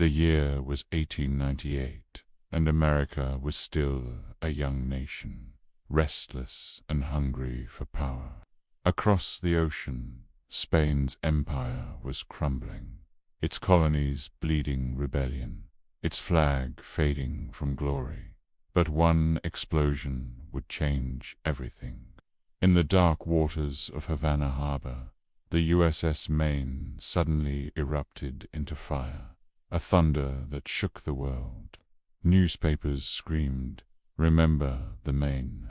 The year was 1898, and America was still a young nation, restless and hungry for power. Across the ocean, Spain's empire was crumbling, its colonies bleeding rebellion, its flag fading from glory. But one explosion would change everything. In the dark waters of Havana Harbor, the USS Maine suddenly erupted into fire, a thunder that shook the world. Newspapers screamed, "Remember the Maine."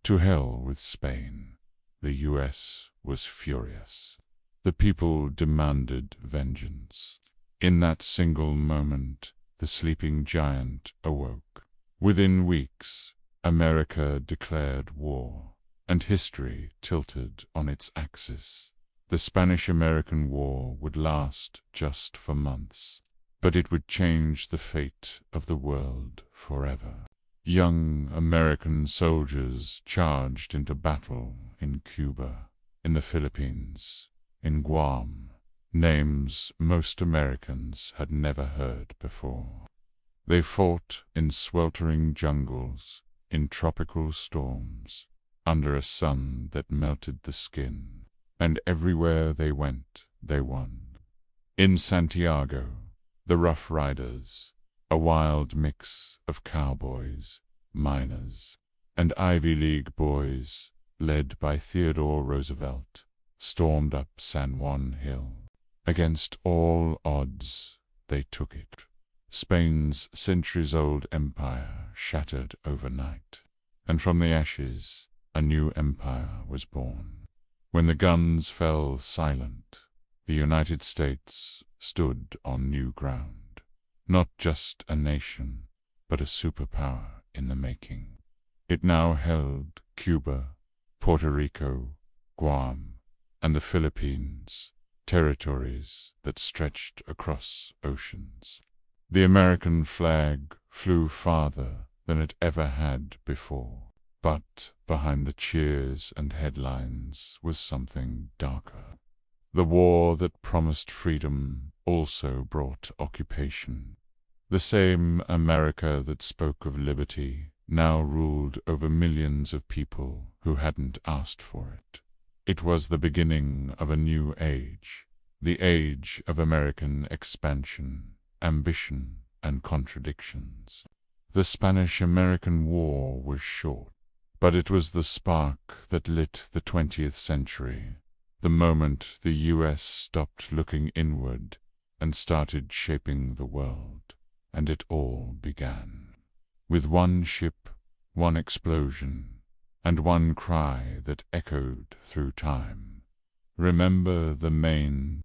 To hell with Spain. The US was furious. The people demanded vengeance. In that single moment, the sleeping giant awoke. Within weeks, America declared war, and history tilted on its axis. The Spanish-American War would last just for months, but it would change the fate of the world forever. Young American soldiers charged into battle in Cuba, in the Philippines, in Guam, names most Americans had never heard before. They fought in sweltering jungles, in tropical storms, under a sun that melted the skin, and everywhere they went, they won. In Santiago, the Rough Riders, a wild mix of cowboys, miners, and Ivy League boys, led by Theodore Roosevelt, stormed up San Juan Hill. Against all odds, they took it. Spain's centuries-old empire shattered overnight, and from the ashes, a new empire was born. When the guns fell silent, the United States stood on new ground. Not just a nation, but a superpower in the making. It now held Cuba, Puerto Rico, Guam, and the Philippines, territories that stretched across oceans. The American flag flew farther than it ever had before. But behind the cheers and headlines was something darker. The war that promised freedom also brought occupation. The same America that spoke of liberty now ruled over millions of people who hadn't asked for it. It was the beginning of a new age, the age of American expansion, ambition, and contradictions. The Spanish-American War was short, but it was the spark that lit the 20th century, the moment the US stopped looking inward and started shaping the world, and it all began. With one ship, one explosion, and one cry that echoed through time. Remember the Maine.